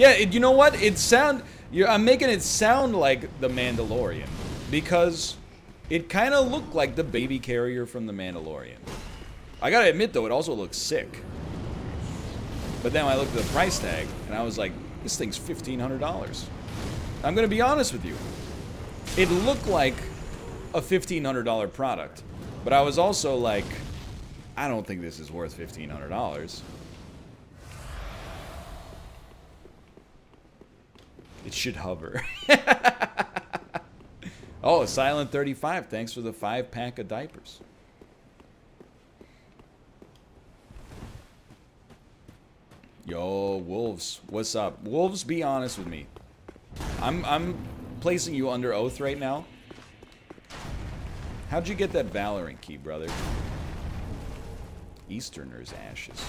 Yeah, you know what? I'm making it sound like the Mandalorian because it kind of looked like the baby carrier from the Mandalorian. I gotta admit though, it also looks sick. But then I looked at the price tag and I was like, this thing's $1,500. I'm gonna be honest with you. It looked like a $1,500 product, but I was also like, I don't think this is worth $1,500. It should hover. Oh, Silent 35, thanks for the 5-pack of diapers. Yo, Wolves, what's up? Wolves, be honest with me. I'm placing you under oath right now. How'd you get that Valorant key, brother? Easterner's ashes.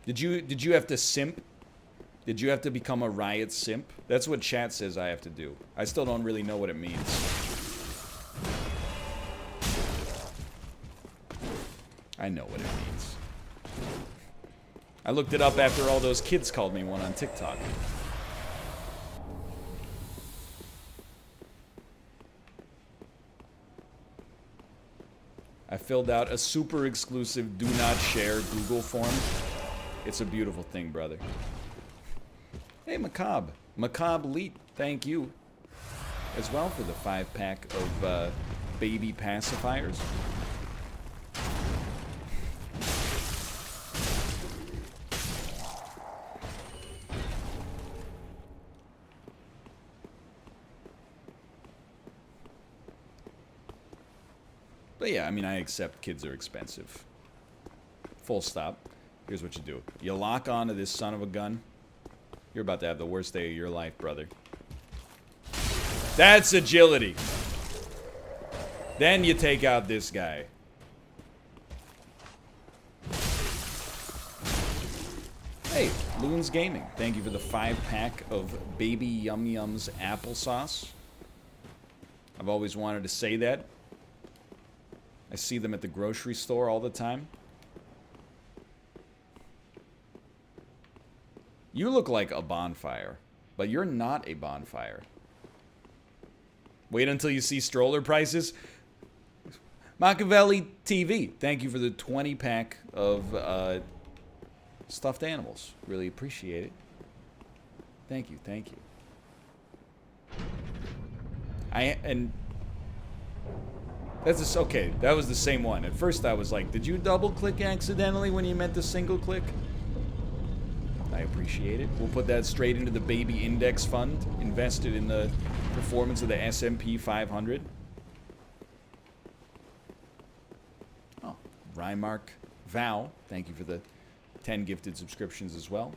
Did you have to simp? Did you have to become a Riot simp? That's what chat says I have to do. I still don't really know what it means. I know what it means. I looked it up after all those kids called me one on TikTok. I filled out a super exclusive do not share Google form. It's a beautiful thing, brother. Hey, Macabre. Macabre Leet, thank you as well for the 5-pack of baby pacifiers. But yeah, I mean, I accept kids are expensive. Full stop. Here's what you do. You lock onto this son of a gun. You're about to have the worst day of your life, brother. That's agility. Then you take out this guy. Hey, Loons Gaming. Thank you for the 5-pack of Baby Yum Yums applesauce. I've always wanted to say that. I see them at the grocery store all the time. You look like a bonfire, but you're not a bonfire. Wait until you see stroller prices. Machiavelli TV, thank you for the 20-pack of stuffed animals. Really appreciate it. Thank you, thank you. That's just, okay, that was the same one. At first I was like, did you double click accidentally when you meant to single click? I appreciate it. We'll put that straight into the baby index fund, invested in the performance of the S&P 500. Oh, Rymark Vow, thank you for the 10 gifted subscriptions as well.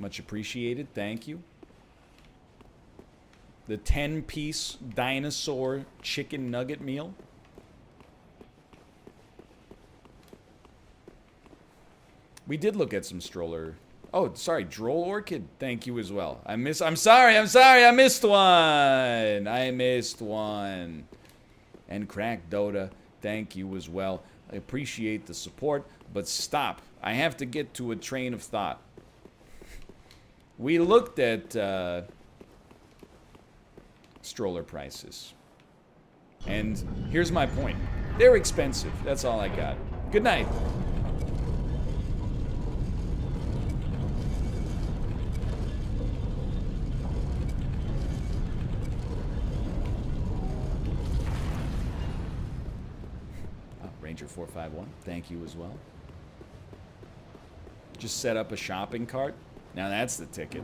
Much appreciated, thank you. The 10-piece dinosaur chicken nugget meal. We did look at some stroller. Oh, sorry, Droll Orchid. Thank you as well. I'm sorry, I missed one. And Crack Dota, thank you as well. I appreciate the support, but stop. I have to get to a train of thought. We looked at stroller prices. And here's my point. They're expensive. That's all I got. Good night. Ranger 451, thank you as well. Just set up a shopping cart. Now that's the ticket.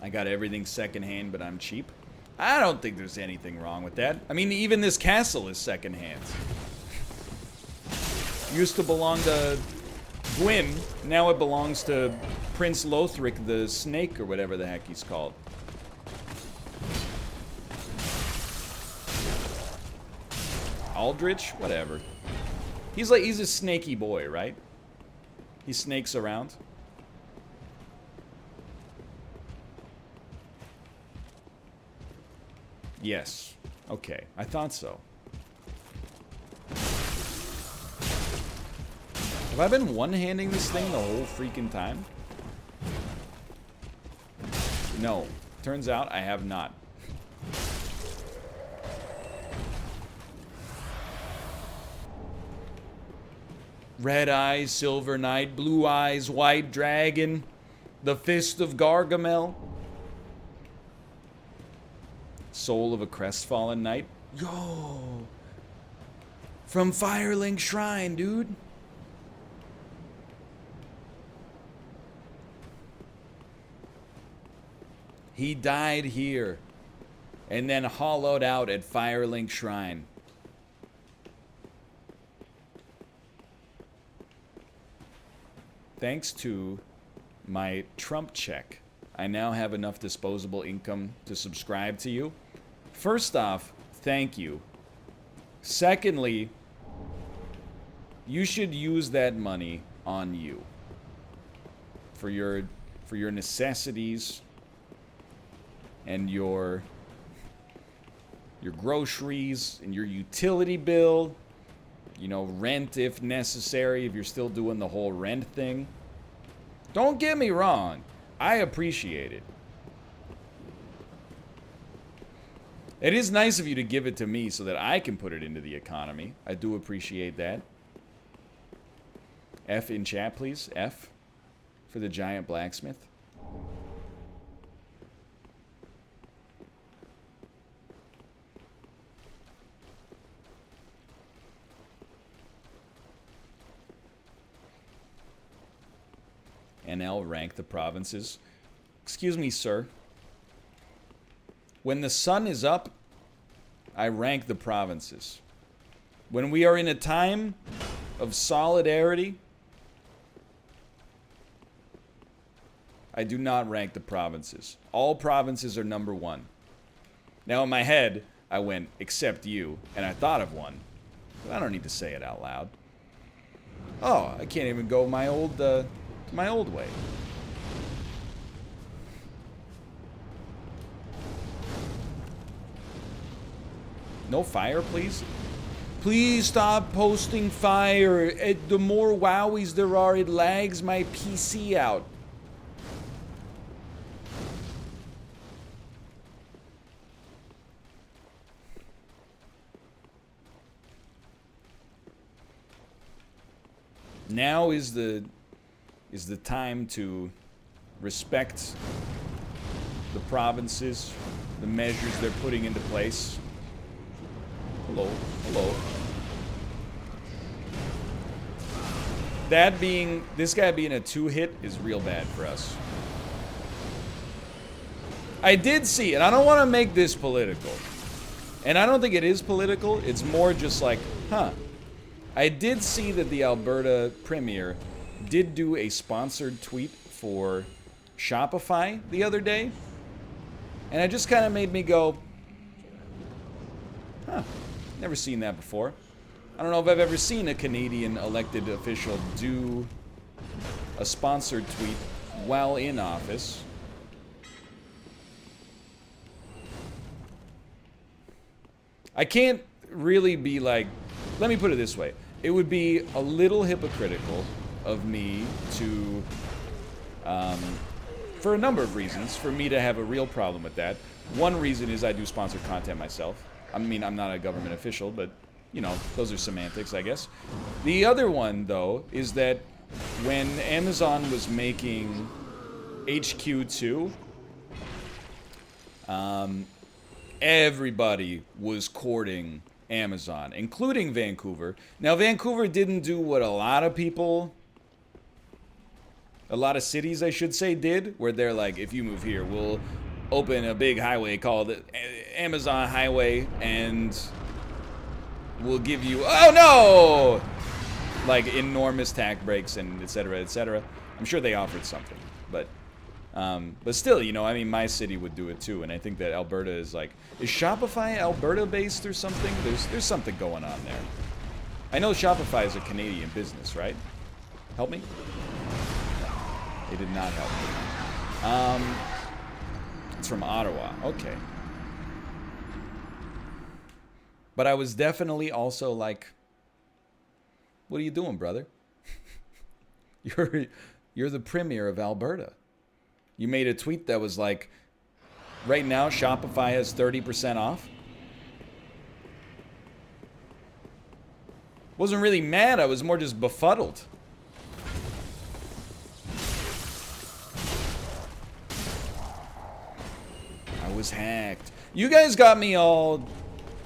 I got everything secondhand, but I'm cheap. I don't think there's anything wrong with that. I mean, even this castle is secondhand. Used to belong to Gwyn, now it belongs to Prince Lothric the Snake, or whatever the heck he's called. Aldrich? Whatever. He's a snaky boy, right? He snakes around. Yes. Okay, I thought so. Have I been one-handing this thing the whole freaking time? No. Turns out I have not. Red eyes, silver knight, blue eyes, white dragon, the fist of Gargamel. Soul of a crestfallen knight. Yo! From Firelink Shrine, dude. He died here, and then hollowed out at Firelink Shrine. Thanks to my Trump check, I now have enough disposable income to subscribe to you. First off, thank you. Secondly, you should use that money on you. For your necessities and your groceries and your utility bill, you know, rent if necessary, if you're still doing the whole rent thing. Don't get me wrong, I appreciate it. It is nice of you to give it to me so that I can put it into the economy. I do appreciate that. F in chat, please. F for the giant blacksmith. NL rank the provinces. Excuse me, sir. When the sun is up, I rank the provinces. When we are in a time of solidarity, I do not rank the provinces. All provinces are number one. Now in my head, I went, except you, and I thought of one. But I don't need to say it out loud. Oh, I can't even go my old way. No fire, please? Please stop posting fire. The more wowies there are, it lags my PC out. Now is the time to respect the provinces, the measures they're putting into place. Hello, hello. This guy being a 2-hit is real bad for us. I did see, and I don't want to make this political, and I don't think it is political, it's more just like, huh. I did see that the Alberta Premier did do a sponsored tweet for Shopify the other day, and it just kind of made me go, huh, never seen that before. I don't know if I've ever seen a Canadian elected official do a sponsored tweet while in office. I can't really be like, let me put it this way. It would be a little hypocritical of me to, for a number of reasons, for me to have a real problem with that. One reason is I do sponsored content myself. I mean, I'm not a government official, but, you know, those are semantics, I guess. The other one, though, is that when Amazon was making HQ2, everybody was courting Amazon, including Vancouver. Now, Vancouver didn't do what a lot of cities, I should say, did, where they're like, if you move here, we'll open a big highway called Amazon Highway, and we'll give you, oh no! Like, enormous tax breaks and et cetera, et cetera. I'm sure they offered something, but still, you know, I mean, my city would do it too, and I think that Alberta is like, is Shopify Alberta-based or something? There's something going on there. I know Shopify is a Canadian business, right? Help me? They did not help me. It's from Ottawa. Okay. But I was definitely also like, what are you doing, brother? You're the premier of Alberta. You made a tweet that was like, right now Shopify has 30% off. Wasn't really mad, I was more just befuddled. I was hacked. You guys got me all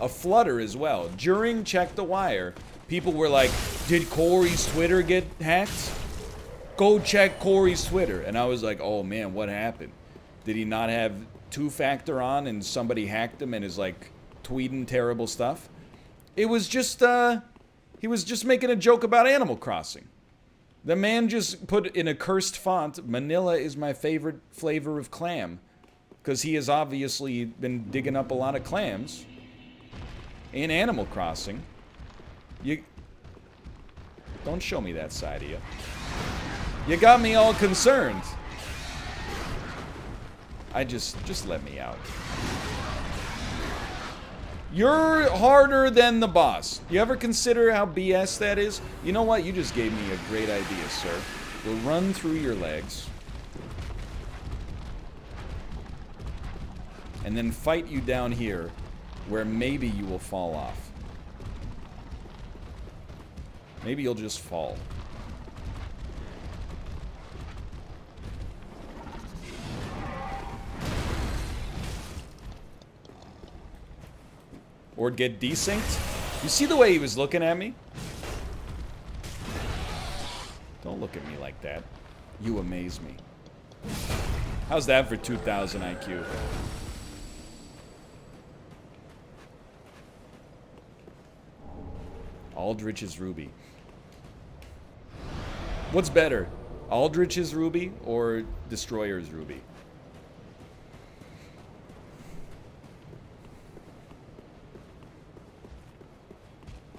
aflutter as well. During Check the Wire, people were like, did Corey's Twitter get hacked? Go check Corey's Twitter. And I was like, oh man, what happened? Did he not have two-factor on and somebody hacked him and is like tweeting terrible stuff? It was just, he was just making a joke about Animal Crossing. The man just put in a cursed font, Manila is my favorite flavor of clam. Because he has obviously been digging up a lot of clams in Animal Crossing. You don't show me that side of you. You got me all concerned. Just let me out. You're harder than the boss. You ever consider how BS that is? You know what? You just gave me a great idea, sir. We'll run through your legs. And then fight you down here, where maybe you will fall off. Maybe you'll just fall. Or get desynced. You see the way he was looking at me? Don't look at me like that. You amaze me. How's that for 2,000 IQ? Aldrich's Ruby. What's better? Aldrich's Ruby or Destroyer's Ruby?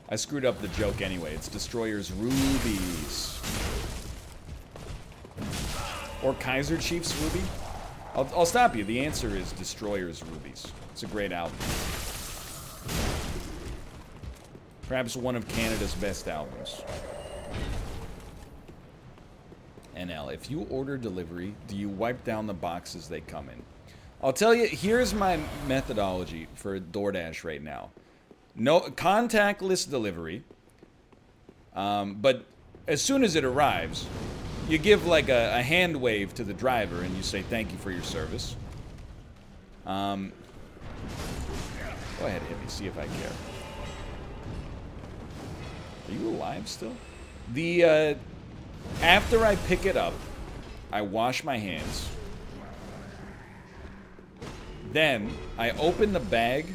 I screwed up the joke anyway. It's Destroyer's Rubies. Or Kaiser Chief's Ruby? I'll stop you. The answer is Destroyer's Rubies. It's a great album. Perhaps one of Canada's best albums. NL, if you order delivery, do you wipe down the boxes they come in? I'll tell you, here's my methodology for DoorDash right now. No contactless delivery, but as soon as it arrives, you give like a hand wave to the driver and you say thank you for your service. Go ahead, hit me, see if I care. Are you alive still? After I pick it up, I wash my hands. Then I open the bag.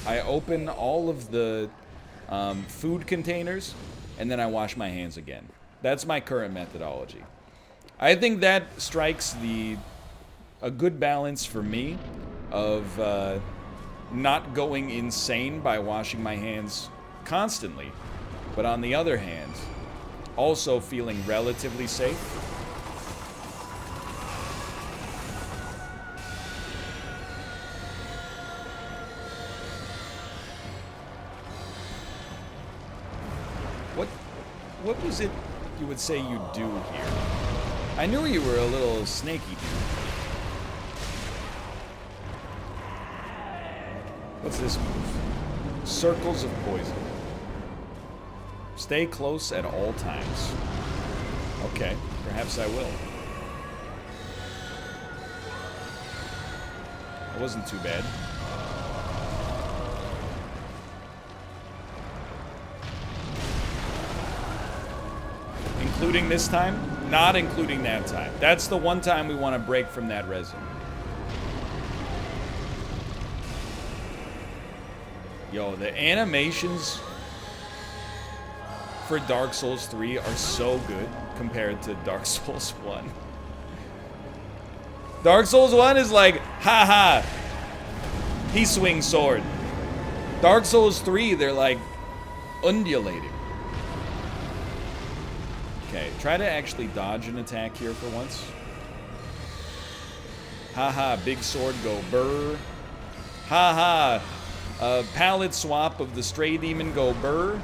I open all of the food containers, and then I wash my hands again. That's my current methodology. I think that strikes a good balance for me of not going insane by washing my hands constantly, but on the other hand, also feeling relatively safe. What was it you would say you do here? I knew you were a little snaky dude. What's this move? Circles of poison. Stay close at all times. Okay, perhaps I will. It wasn't too bad. Including this time? Not including that time. That's the one time we want to break from that resin. Yo, the animations for Dark Souls 3 are so good compared to Dark Souls 1. Dark Souls 1 is like, haha, he swings sword. Dark Souls 3, they're like undulating. Okay, try to actually dodge an attack here for once. Haha, big sword go burr. Haha, palette swap of the stray demon go burr.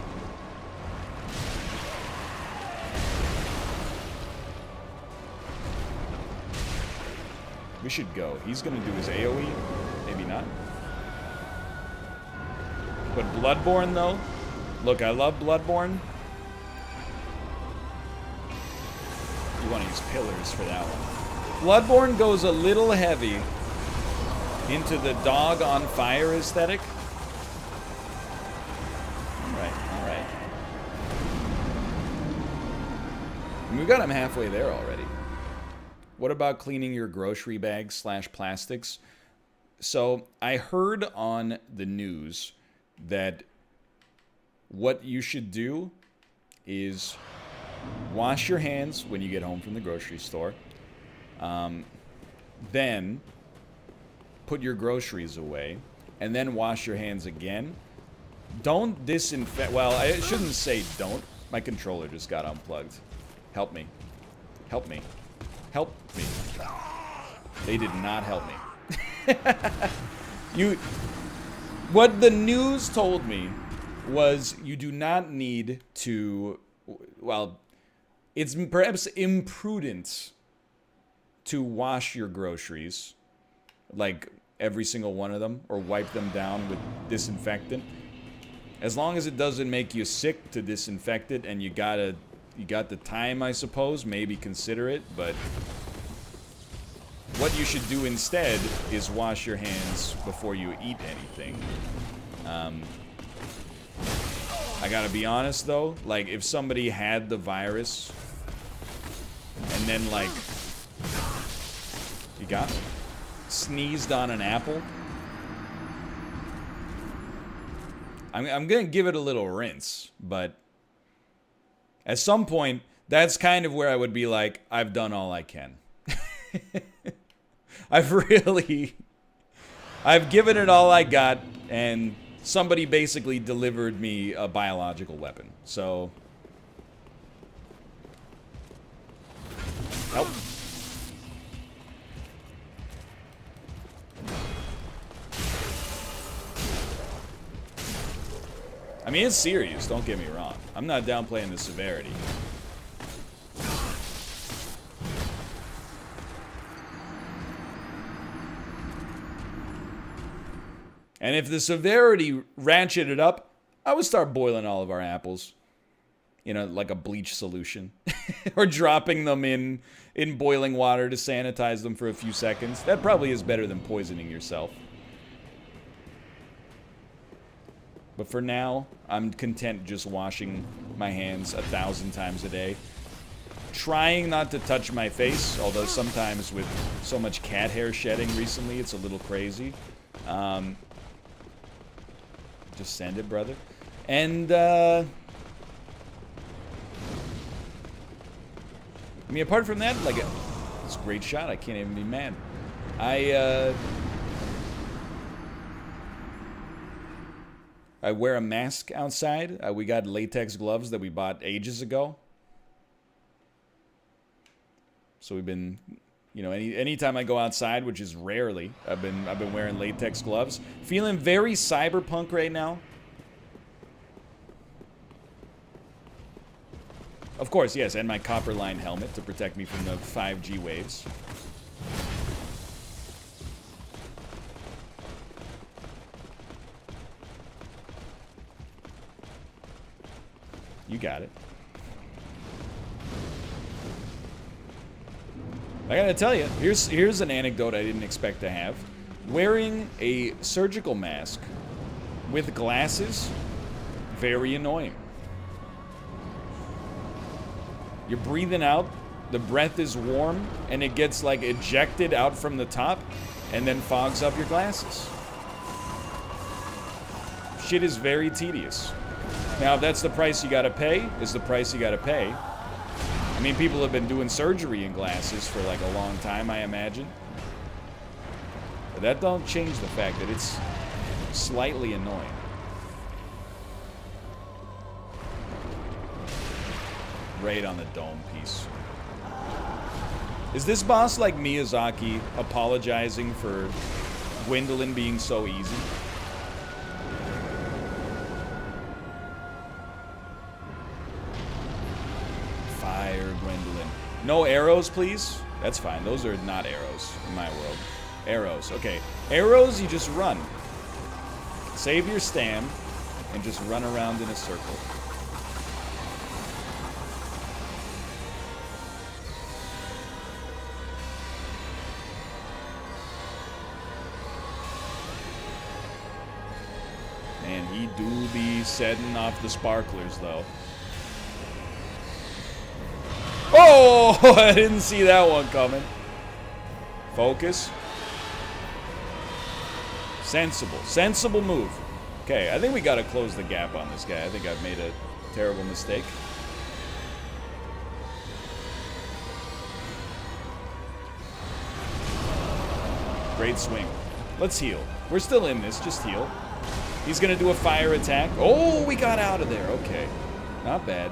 We should go. He's gonna do his AoE. Maybe not. But Bloodborne, though? Look, I love Bloodborne. You want to use pillars for that one. Bloodborne goes a little heavy into the dog on fire aesthetic. Alright, alright. We got him halfway there already. What about cleaning your grocery bags / plastics? So, I heard on the news that what you should do is wash your hands when you get home from the grocery store. Then put your groceries away. And then wash your hands again. Don't disinfect... Well, I shouldn't say don't. My controller just got unplugged. Help me. Help me. Help me. They did not help me. What the news told me was you do not need to... Well, it's perhaps imprudent to wash your groceries, like every single one of them, or wipe them down with disinfectant. As long as it doesn't make you sick to disinfect it, and you got the time, I suppose, maybe consider it, but what you should do instead is wash your hands before you eat anything. I gotta be honest, though, like, if somebody had the virus, and then, like, you got it? Sneezed on an apple, I'm gonna give it a little rinse, but at some point, that's kind of where I would be like, I've done all I can. I've given it all I got, and somebody basically delivered me a biological weapon. So, help. I mean, it's serious, don't get me wrong. I'm not downplaying the severity. And if the severity ratcheted up, I would start boiling all of our apples. You know, like a bleach solution. Or dropping them in boiling water to sanitize them for a few seconds. That probably is better than poisoning yourself. But for now, I'm content just washing my hands 1,000 times a day. Trying not to touch my face, although sometimes with so much cat hair shedding recently, it's a little crazy. Just send it, brother. And, I mean, apart from that, like, it's a great shot. I can't even be mad. I wear a mask outside. We got latex gloves that we bought ages ago. So we've been, you know, anytime I go outside, which is rarely, I've been wearing latex gloves. Feeling very cyberpunk right now. Of course, yes, and my copper line helmet to protect me from the 5G waves. You got it. I gotta tell you, here's an anecdote I didn't expect to have. Wearing a surgical mask with glasses, very annoying. You're breathing out, the breath is warm, and it gets like ejected out from the top, and then fogs up your glasses. Shit is very tedious. Now, if that's the price you gotta pay, is the price you gotta pay. I mean, people have been doing surgery in glasses for like a long time, I imagine. But that don't change the fact that it's slightly annoying. Right on the dome piece. Is this boss like Miyazaki apologizing for Gwendolyn being so easy? Fire Gwendolyn. No arrows, please? That's fine. Those are not arrows in my world. Arrows. Okay. Arrows, you just run. Save your stam and just run around in a circle. Man, he do be setting off the sparklers, though. Oh! I didn't see that one coming. Focus. Sensible. Sensible move. Okay, I think we gotta close the gap on this guy. I think I've made a terrible mistake. Great swing. Let's heal. We're still in this. Just heal. He's gonna do a fire attack. Oh, we got out of there. Okay. Not bad.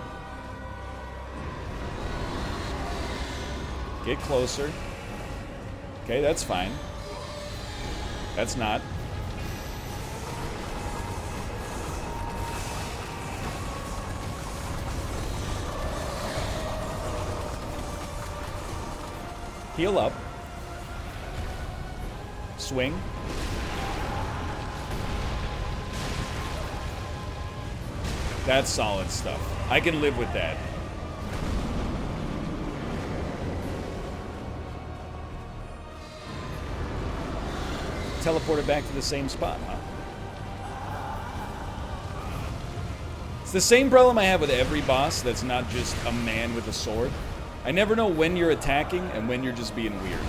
Get closer. Okay, that's fine. That's not. Heal up. Swing. That's solid stuff. I can live with that. Teleported back to the same spot, huh? It's the same problem I have with every boss that's not just a man with a sword. I never know when you're attacking and when you're just being weird.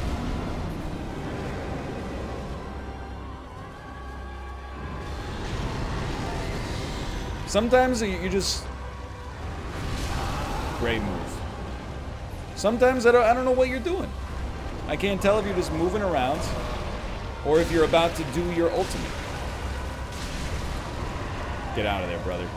Sometimes you just... Great move. Sometimes I don't know what you're doing. I can't tell if you're just moving around or if you're about to do your ultimate. Get out of there, brother.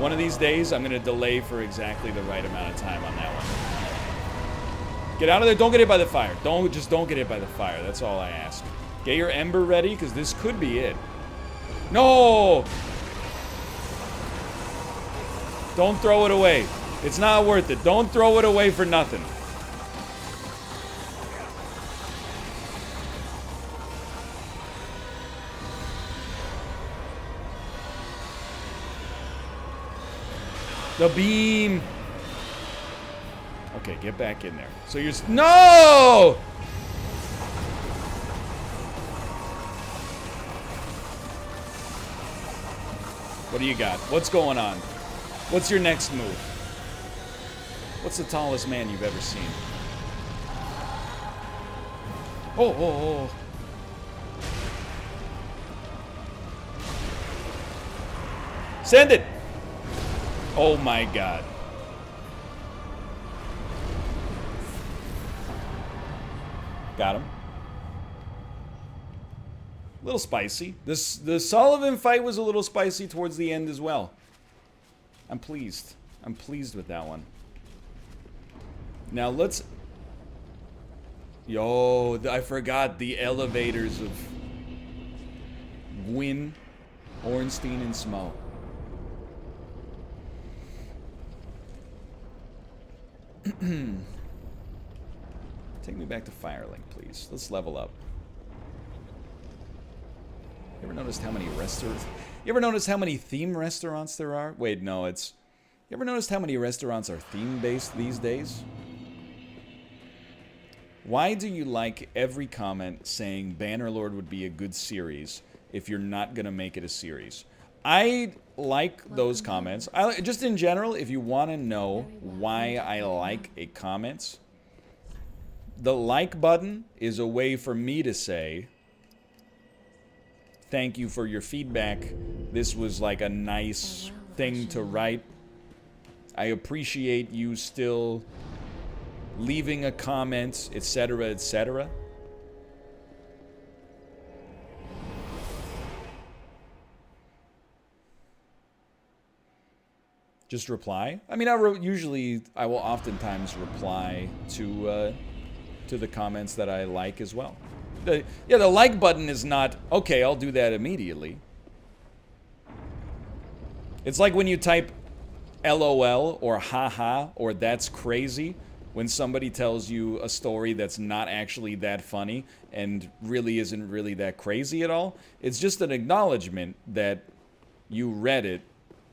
One of these days, I'm going to delay for exactly the right amount of time on that one. Get out of there. Don't get hit by the fire. Don't get hit by the fire. That's all I ask. Get your ember ready, because this could be it. No! Don't throw it away. It's not worth it. Don't throw it away for nothing. The beam. Okay, get back in there. So you're... No! What do you got? What's going on? What's your next move? What's the tallest man you've ever seen? Oh. Send it! Oh my god. Got him. A little spicy. The Sullivan fight was a little spicy towards the end as well. I'm pleased. I'm pleased with that one. Now let's... Yo, I forgot the elevators of Gwyn, Ornstein, and Smo. Take me back to Firelink, please. Let's level up. You ever noticed how many restaurants... You ever noticed how many theme restaurants there are? Wait, no, it's... You ever noticed how many restaurants are theme-based these days? Why do you like every comment saying Bannerlord would be a good series if you're not gonna make it a series? I like those comments. Just in general, if you want to know why I like a comment, the like button is a way for me to say, thank you for your feedback. This was like a nice thing to write. I appreciate you still leaving a comment, etc., etc. Just reply. I mean, I will oftentimes reply to the comments that I like as well. The like button is not, okay, I'll do that immediately. It's like when you type LOL or haha or that's crazy when somebody tells you a story that's not actually that funny and really isn't really that crazy at all. It's just an acknowledgement that you read it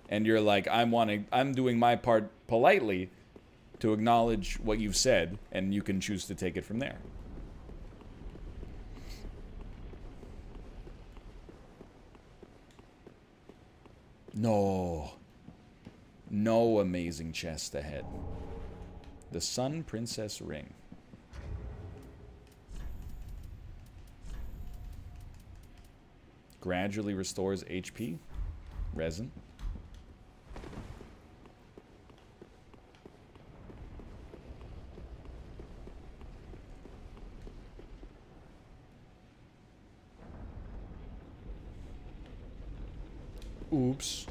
and you're like, I'm doing my part politely to acknowledge what you've said, and you can choose to take it from there. No amazing chest ahead. The Sun Princess Ring. Gradually restores HP. Resin. Oops.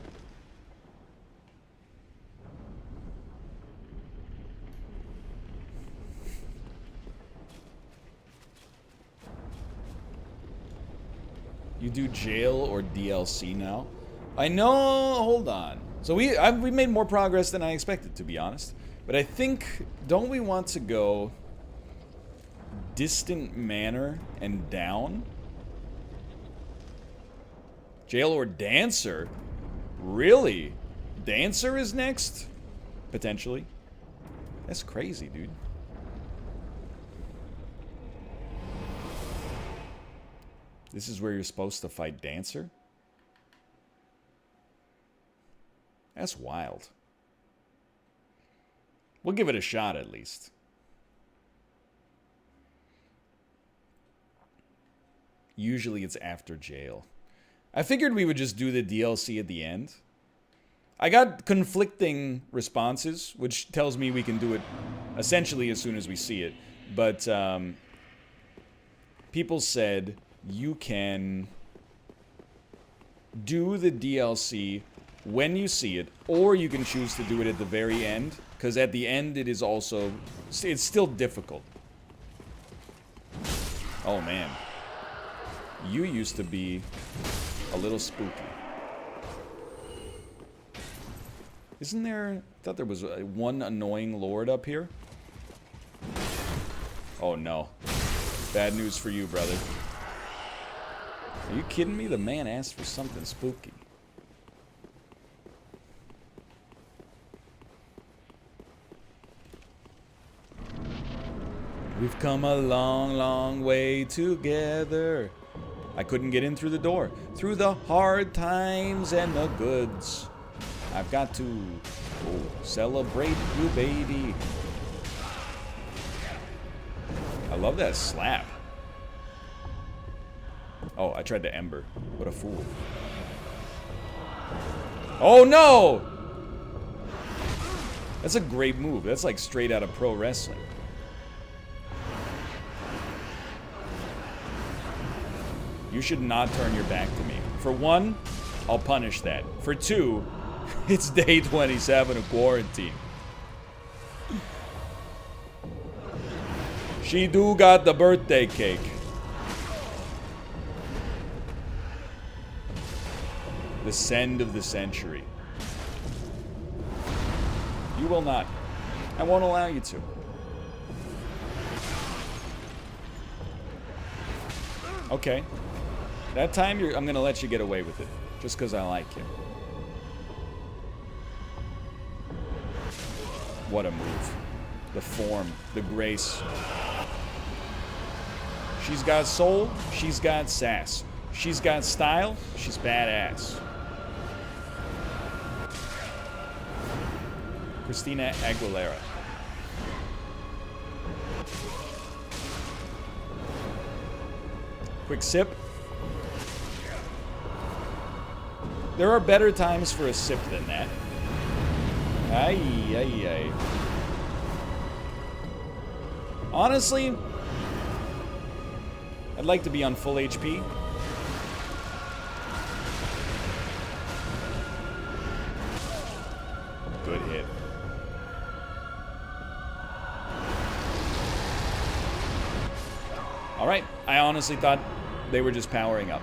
You do jail or DLC now? I know, hold on. So we made more progress than I expected, to be honest. But I think, don't we want to go Distant Manor and down? Jail or Dancer? Really? Dancer is next? Potentially. That's crazy, dude. This is where you're supposed to fight Dancer? That's wild. We'll give it a shot at least. Usually it's after jail. I figured we would just do the DLC at the end. I got conflicting responses, which tells me we can do it essentially as soon as we see it. But people said you can do the DLC when you see it, or you can choose to do it at the very end, because at the end it is also, it's still difficult. Oh man. You used to be a little spooky. Isn't there... I thought there was one annoying lord up here. Oh no. Bad news for you, brother. Are you kidding me? The man asked for something spooky. We've come a long, long way together. I couldn't get in through the door. Through the hard times and the goods. I've got to celebrate you, baby. I love that slap. Oh, I tried to ember. What a fool. Oh, no! That's a great move. That's like straight out of pro wrestling. You should not turn your back to me. For one, I'll punish that. For two, it's day 27 of quarantine. She do got the birthday cake. The send of the century. You will not. I won't allow you to. Okay. That time, I'm gonna let you get away with it. Just because I like you. What a move. The form. The grace. She's got soul. She's got sass. She's got style. She's badass. Christina Aguilera. Quick sip. There are better times for a sip than that. Ay, ay, ay. Honestly, I'd like to be on full HP. Good hit. Alright, I honestly thought they were just powering up.